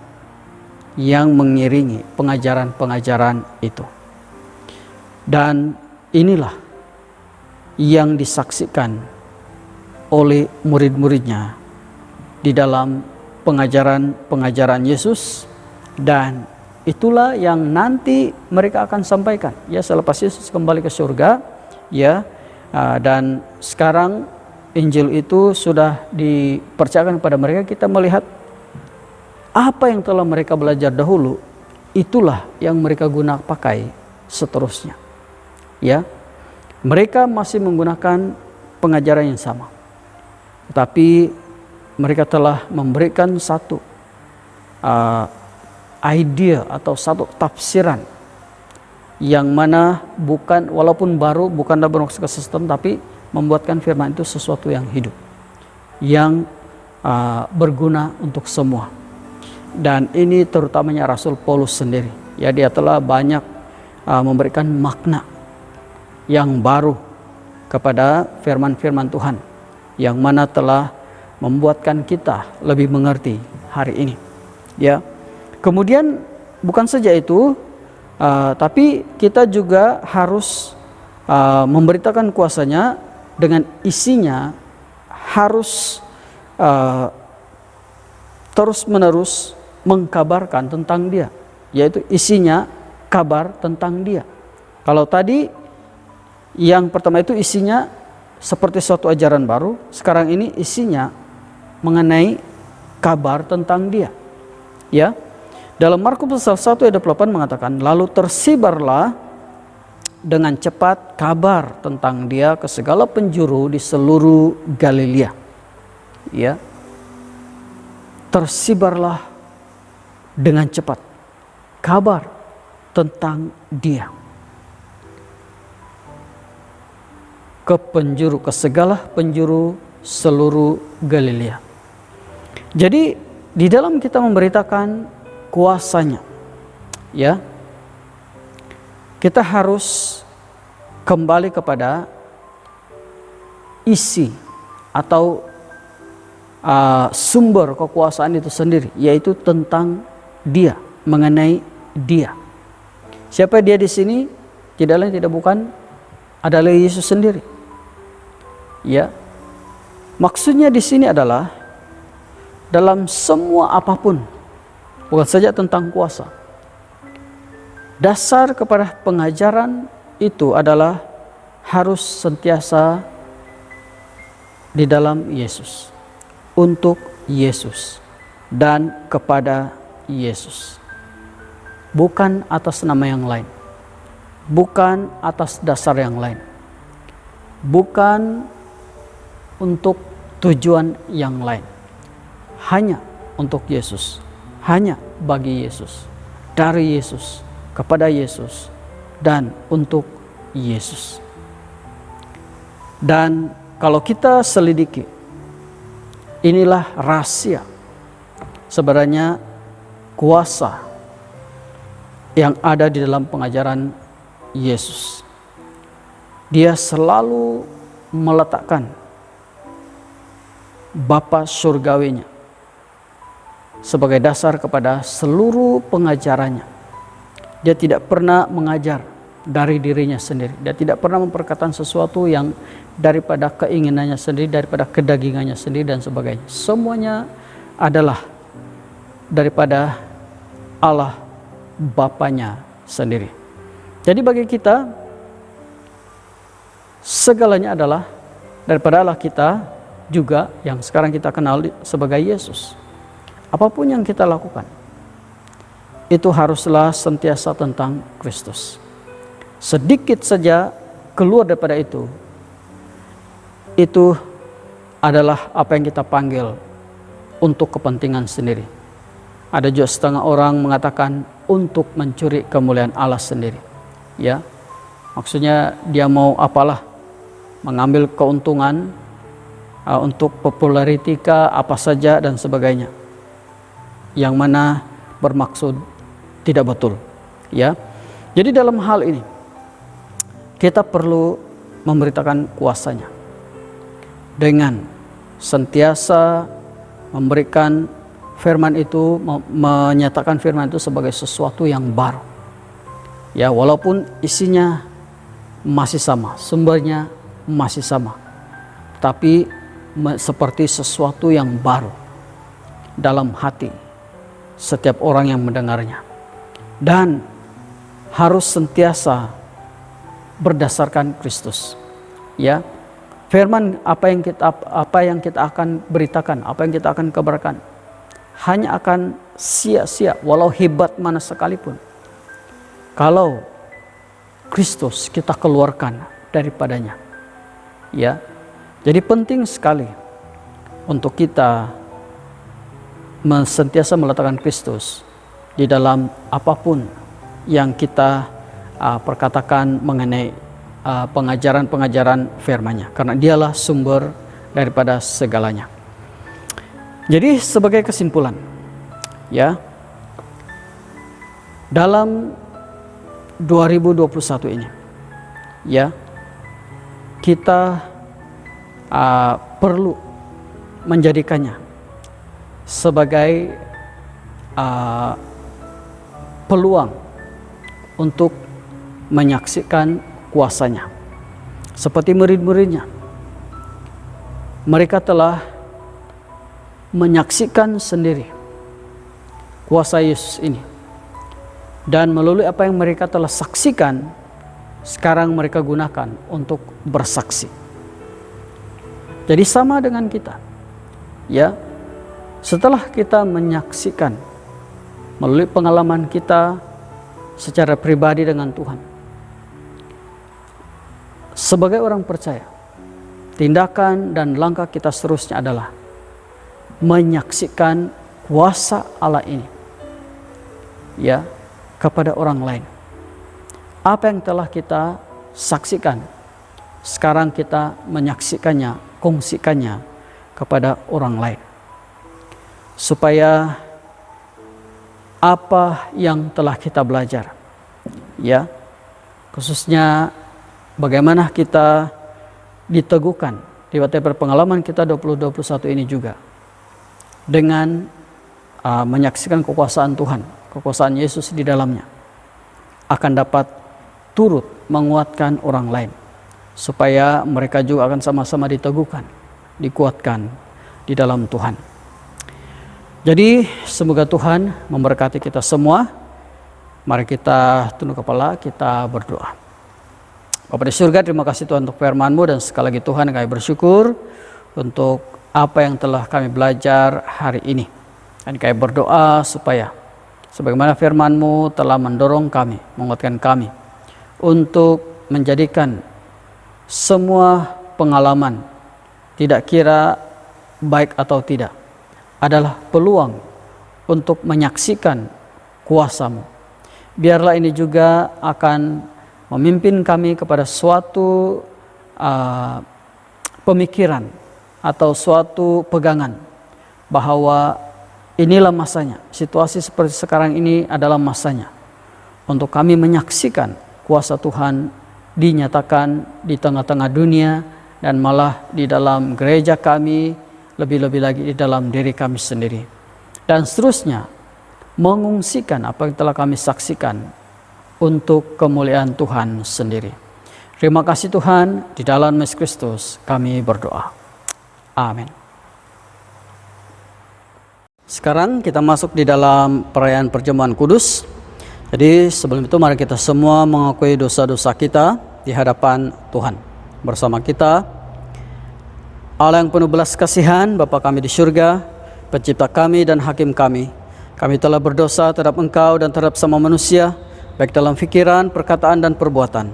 yang mengiringi pengajaran-pengajaran itu. Dan inilah yang disaksikan oleh murid-muridnya di dalam pengajaran-pengajaran Yesus, dan itulah yang nanti mereka akan sampaikan, ya, selepas Yesus kembali ke surga, ya. Dan sekarang Injil itu sudah dipercayakan kepada mereka. Kita melihat apa yang telah mereka belajar dahulu, itulah yang mereka pakai seterusnya, ya. Mereka masih menggunakan pengajaran yang sama, tetapi mereka telah memberikan satu idea atau satu tafsiran yang mana bukan, walaupun baru, bukanlah bermaksud kesesatan, tapi membuatkan firman itu sesuatu yang hidup, yang berguna untuk semua. Dan ini terutamanya Rasul Paulus sendiri, ya, dia telah banyak memberikan makna yang baru kepada firman-firman Tuhan, yang mana telah membuatkan kita lebih mengerti hari ini, ya. Kemudian bukan saja itu, tapi kita juga harus memberitakan kuasanya dengan isinya harus terus-menerus mengkabarkan tentang Dia, yaitu isinya kabar tentang Dia. Kalau tadi yang pertama itu isinya seperti suatu ajaran baru, sekarang ini isinya mengenai kabar tentang Dia, ya. Dalam Markus pasal 1 ayat 28 mengatakan, lalu tersibarlah dengan cepat kabar tentang Dia ke segala penjuru di seluruh Galilea, ya. Tersibarlah dengan cepat kabar tentang Dia ke penjuru, ke segala penjuru seluruh Galilea. Jadi di dalam kita memberitakan kuasanya, ya, kita harus kembali kepada isi atau sumber kekuasaan itu sendiri, yaitu tentang Dia, mengenai Dia. Siapa Dia di sini? Tidak lain tidak bukan adalah Yesus sendiri, ya. Maksudnya di sini adalah dalam semua apapun, bukan saja tentang kuasa. Dasar kepada pengajaran itu adalah harus sentiasa di dalam Yesus, untuk Yesus, dan kepada Yesus. Bukan atas nama yang lain, bukan atas dasar yang lain, bukan untuk tujuan yang lain. Hanya untuk Yesus, hanya bagi Yesus, dari Yesus, kepada Yesus, dan untuk Yesus. Dan kalau kita selidiki, inilah rahasia sebenarnya kuasa yang ada di dalam pengajaran Yesus. Dia selalu meletakkan Bapa surgawinya sebagai dasar kepada seluruh pengajarannya. Dia tidak pernah mengajar dari dirinya sendiri. Dia tidak pernah memperkatakan sesuatu yang daripada keinginannya sendiri, daripada kedagingannya sendiri dan sebagainya. Semuanya adalah daripada Allah Bapanya sendiri. Jadi bagi kita segalanya adalah daripada Allah kita juga, yang sekarang kita kenal sebagai Yesus. Apapun yang kita lakukan, itu haruslah sentiasa tentang Kristus. Sedikit saja keluar daripada itu adalah apa yang kita panggil untuk kepentingan sendiri. Ada juga setengah orang mengatakan untuk mencuri kemuliaan Allah sendiri, ya. Maksudnya dia mau apalah, mengambil keuntungan untuk populariti apa saja dan sebagainya, yang mana bermaksud tidak betul, ya. Jadi dalam hal ini kita perlu memberitakan kuasanya dengan sentiasa memberikan firman itu, menyatakan firman itu sebagai sesuatu yang baru, ya, walaupun isinya masih sama, sumbernya masih sama, tapi seperti sesuatu yang baru dalam hati setiap orang yang mendengarnya, dan harus sentiasa berdasarkan Kristus, ya. Firman apa yang kita akan beritakan, apa yang kita akan kabarkan, hanya akan sia-sia walau hebat mana sekalipun kalau Kristus kita keluarkan daripadanya, ya. Jadi penting sekali untuk kita sentiasa meletakkan Kristus di dalam apapun yang kita perkatakan mengenai pengajaran-pengajaran firman-Nya, karena Dialah sumber daripada segalanya. Jadi sebagai kesimpulan, ya, dalam 2021 ini, ya, kita perlu menjadikannya sebagai peluang untuk menyaksikan kuasa-Nya. Seperti murid-muridnya, mereka telah menyaksikan sendiri kuasa Yesus ini, dan melalui apa yang mereka telah saksikan, sekarang mereka gunakan untuk bersaksi. Jadi sama dengan kita, ya, setelah kita menyaksikan melalui pengalaman kita secara pribadi dengan Tuhan, sebagai orang percaya, tindakan dan langkah kita seterusnya adalah menyaksikan kuasa Allah ini, ya, kepada orang lain. Apa yang telah kita saksikan, sekarang kita menyaksikannya, kongsikannya kepada orang lain, supaya apa yang telah kita belajar, ya, khususnya bagaimana kita diteguhkan di whatever pengalaman kita 2021 ini juga, dengan menyaksikan kekuasaan Tuhan, kekuasaan Yesus di dalamnya, akan dapat turut menguatkan orang lain, supaya mereka juga akan sama-sama diteguhkan, dikuatkan di dalam Tuhan. Jadi semoga Tuhan memberkati kita semua. Mari kita tunduk kepala, kita berdoa. Bapa di surga, terima kasih Tuhan untuk firman-Mu, dan sekali lagi Tuhan kami bersyukur untuk apa yang telah kami belajar hari ini. Dan kami berdoa supaya sebagaimana firman-Mu telah mendorong kami, menguatkan kami untuk menjadikan semua pengalaman, tidak kira baik atau tidak, adalah peluang untuk menyaksikan kuasa-Mu. Biarlah ini juga akan memimpin kami kepada suatu pemikiran atau suatu pegangan bahwa inilah masanya, situasi seperti sekarang ini adalah masanya untuk kami menyaksikan kuasa Tuhan dinyatakan di tengah-tengah dunia, dan malah di dalam gereja kami, lebih-lebih lagi di dalam diri kami sendiri, dan seterusnya mengungsikan apa yang telah kami saksikan untuk kemuliaan Tuhan sendiri. Terima kasih Tuhan, di dalam Yesus Kristus kami berdoa. Amin. Sekarang kita masuk di dalam perayaan perjamuan kudus. Jadi sebelum itu mari kita semua mengakui dosa-dosa kita di hadapan Tuhan. Bersama kita, Allah yang penuh belas kasihan, Bapa kami di surga, pencipta kami dan hakim kami. Kami telah berdosa terhadap Engkau dan terhadap sama manusia, baik dalam pikiran, perkataan, dan perbuatan,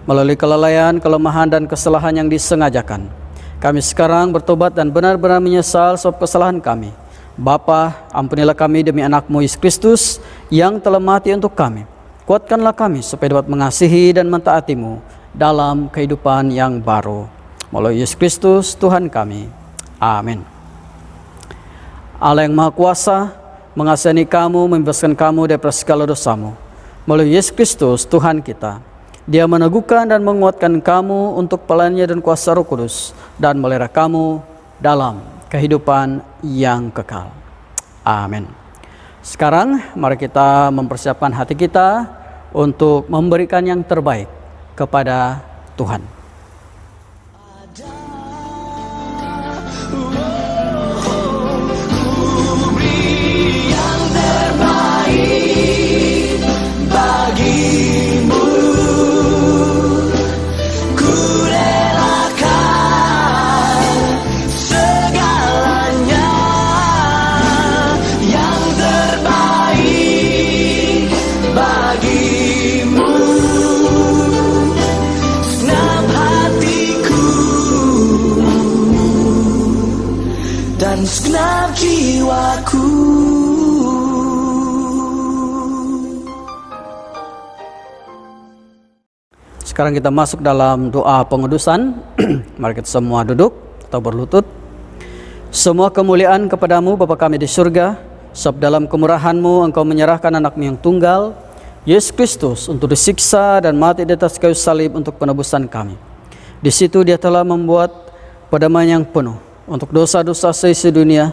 melalui kelalaian, kelemahan, dan kesalahan yang disengajakan. Kami sekarang bertobat dan benar-benar menyesal sebab kesalahan kami. Bapa, ampunilah kami demi anak-Mu Yesus Kristus yang telah mati untuk kami. Kuatkanlah kami supaya dapat mengasihi dan mentaati-Mu dalam kehidupan yang baru. Melalui Yesus Kristus Tuhan kami. Amin. Allah yang Maha Kuasa mengasihani kamu, membebaskan kamu dari segala dosamu. Melalui Yesus Kristus Tuhan kita, Dia meneguhkan dan menguatkan kamu untuk pelayanannya dan kuasa Roh Kudus, dan melera kamu dalam kehidupan yang kekal. Amin. Sekarang mari kita mempersiapkan hati kita untuk memberikan yang terbaik kepada Tuhan. Segenap jiwaku. Sekarang kita masuk dalam doa pengudusan. Mari kita semua duduk atau berlutut. Semua kemuliaan kepadamu Bapa kami di surga, sebab dalam kemurahan-Mu Engkau menyerahkan anak-Mu yang tunggal, Yesus Kristus, untuk disiksa dan mati di atas kayu salib untuk penebusan kami. Di situ Dia telah membuat pendamaian yang penuh untuk dosa-dosa seisi dunia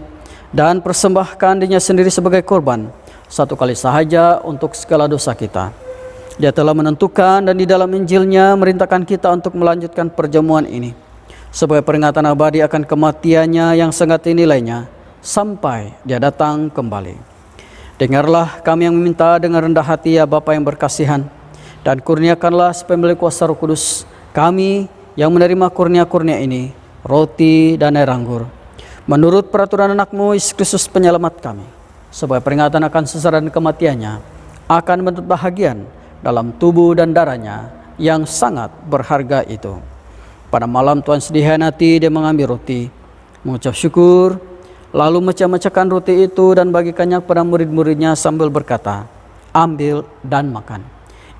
dan persembahkan dirinya sendiri sebagai korban satu kali sahaja untuk segala dosa kita. Dia telah menentukan dan di dalam Injilnya merintahkan kita untuk melanjutkan perjamuan ini sebagai peringatan abadi akan kematiannya yang sangat nilainya sampai Dia datang kembali. Dengarlah kami yang meminta dengan rendah hati, ya Bapa yang berkasihan, dan kurniakanlah supaya melalui kuasa Roh Kudus kami yang menerima kurnia-kurnia ini, roti dan air anggur, menurut peraturan anak-Mu Yesus Kristus penyelamat kami, sebagai peringatan akan sengsara dan kematiannya, akan menuntut bahagian dalam tubuh dan darahnya yang sangat berharga itu. Pada malam Tuhan sedih hati, Dia mengambil roti, mengucap syukur, lalu mecah-mecahkan roti itu dan bagikannya kepada murid-muridnya sambil berkata, ambil dan makan.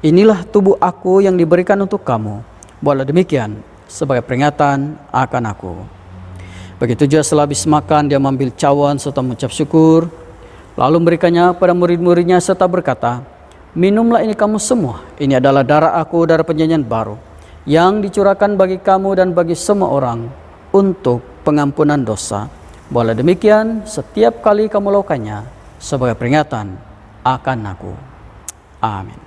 Inilah tubuh aku yang diberikan untuk kamu. Buatlah demikian sebagai peringatan akan aku. Begitu juga setelah habis makan, Dia mengambil cawan serta mengucap syukur, lalu memberikannya kepada murid-muridnya serta berkata, minumlah ini kamu semua. Ini adalah darah aku, darah perjanjian baru, yang dicurahkan bagi kamu dan bagi semua orang untuk pengampunan dosa. Buatlah demikian setiap kali kamu melakukannya sebagai peringatan akan aku. Amin.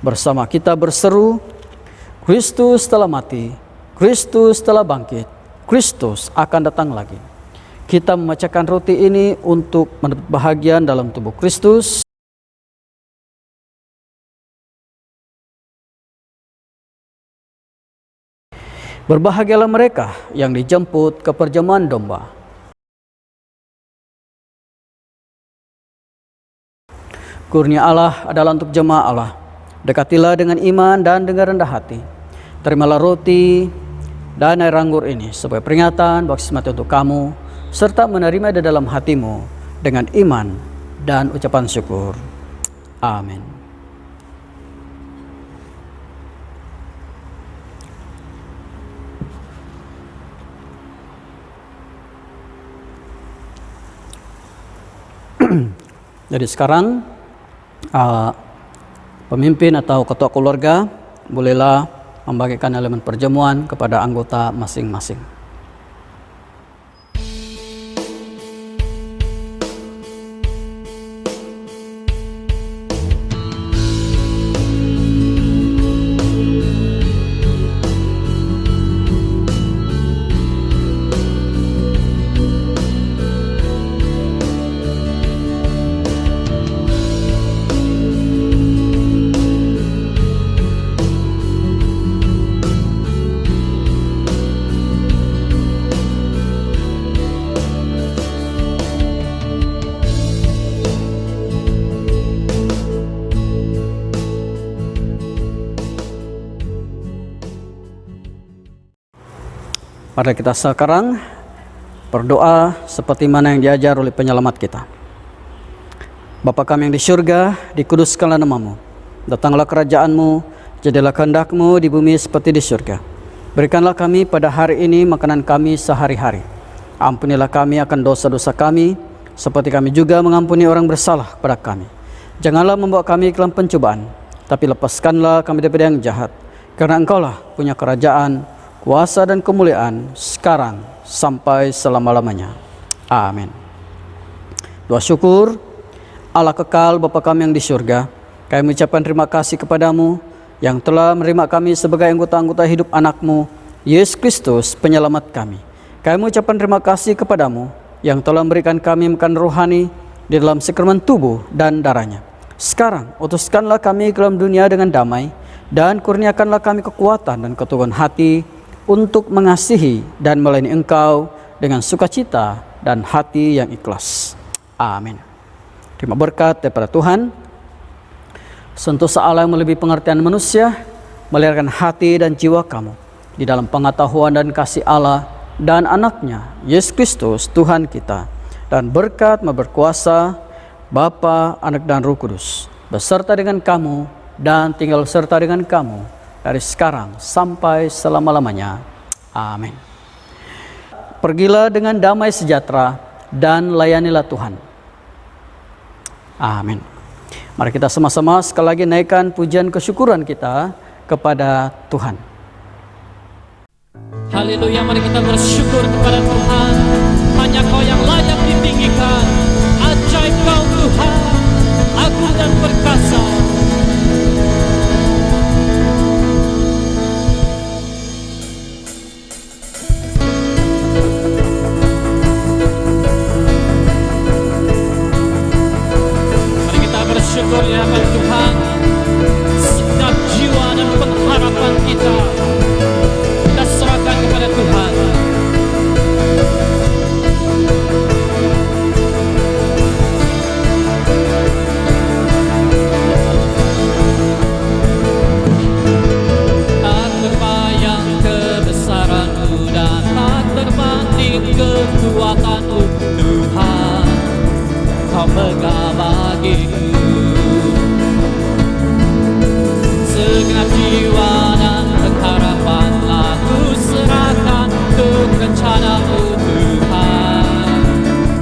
Bersama kita berseru, Kristus telah mati, Kristus telah bangkit, Kristus akan datang lagi. Kita memecahkan roti ini untuk mendapat bahagian dalam tubuh Kristus. Berbahagialah mereka yang dijemput ke perjamuan domba. Kurnia Allah adalah untuk jemaah Allah. Dekatilah dengan iman dan dengan rendah hati. Terimalah roti dan air anggur ini sebagai peringatan baptisma untuk kamu, serta menerima di dalam hatimu dengan iman dan ucapan syukur. Amin. Jadi sekarang pemimpin atau ketua keluarga bolehlah membagikan elemen perjamuan kepada anggota masing-masing. Mari kita sekarang berdoa seperti mana yang diajar oleh penyelamat kita. Bapa kami yang di surga, dikuduskanlah nama-Mu. Datanglah kerajaan-Mu, jadilah kehendak-Mu di bumi seperti di surga. Berikanlah kami pada hari ini makanan kami sehari-hari. Ampunilah kami akan dosa-dosa kami, seperti kami juga mengampuni orang bersalah kepada kami. Janganlah membawa kami ke dalam pencobaan, tapi lepaskanlah kami daripada yang jahat. Karena Engkau-lah punya kerajaan, kuasa dan kemuliaan sekarang sampai selama-lamanya. Amin. Doa syukur. Allah kekal Bapa kami yang di surga, kami mengucapkan terima kasih kepadamu yang telah menerima kami sebagai anggota-anggota hidup anak-Mu, Yesus Kristus penyelamat kami. Kami mengucapkan terima kasih kepadamu yang telah memberikan kami makan rohani di dalam sakramen tubuh dan darahnya. Sekarang utuskanlah kami ke dalam dunia dengan damai, dan kurniakanlah kami kekuatan dan keteguhan hati untuk mengasihi dan melayani Engkau dengan sukacita dan hati yang ikhlas. Amin. Terima berkat daripada Tuhan. Sentosa Allah yang melebihi pengertian manusia, melahirkan hati dan jiwa kamu di dalam pengetahuan dan kasih Allah dan anaknya, Yesus Kristus Tuhan kita. Dan berkat berkuasa Bapa, Anak dan Roh Kudus beserta dengan kamu dan tinggal serta dengan kamu dari sekarang sampai selama-lamanya. Amin. Pergilah dengan damai sejahtera dan layanilah Tuhan. Amin. Mari kita sama-sama sekali lagi naikkan pujian kesyukuran kita kepada Tuhan. Haleluya, mari kita bersyukur kepada Tuhan. Hanya Kau yang layak ditinggikan. Ajaib Kau Tuhan, agung dan perkasa. Mari kita bersyukur ya Tuhan. Setiap jiwa dan pengharapan kita serahkan kepada Tuhan. Tak terbayang kebesaran-Mu dan tak terbanding kekuatan-Mu Tuhan. Kau megah bagiku segenap jiwa dan pengharapan aku serahkan untuk rencana-Mu Tuhan.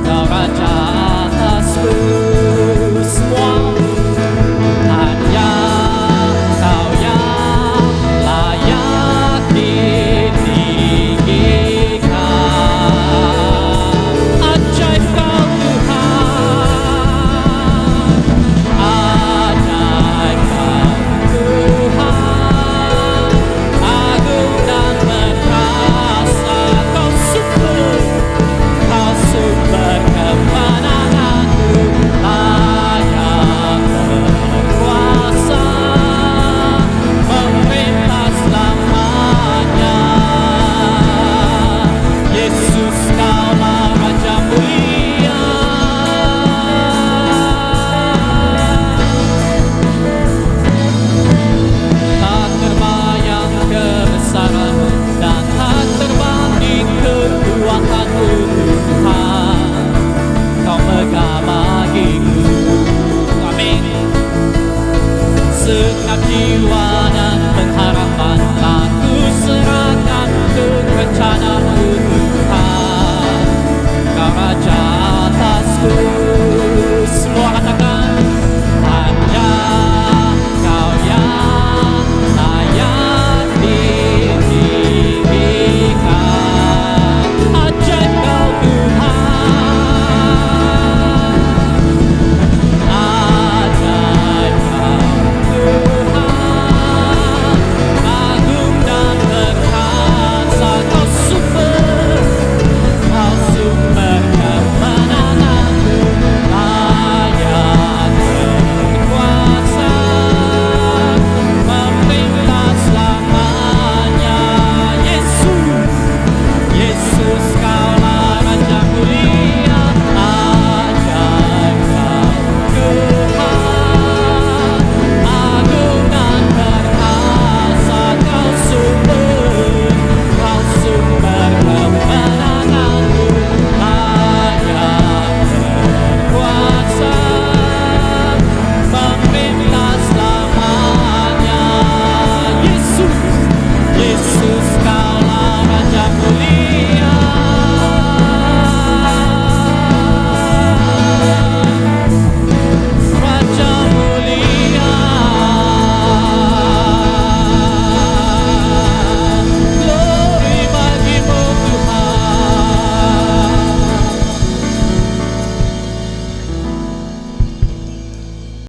Kau Raja atasku semua, hanya Kau yang layak ditinggikan. Ajaib Kau Tuhan, ajaib Kau Tuhan, agung dan perkasa. Kau sumber kemenanganku, layak berkuasa, memerintah selamanya. Yesus, Kaulah Raja mulia. Tak terbayang kebesaran-Mu dan tak terbanding kekuatan-Mu Tuhan. Kau megah bagiku. Amin. Segenap jiwa dan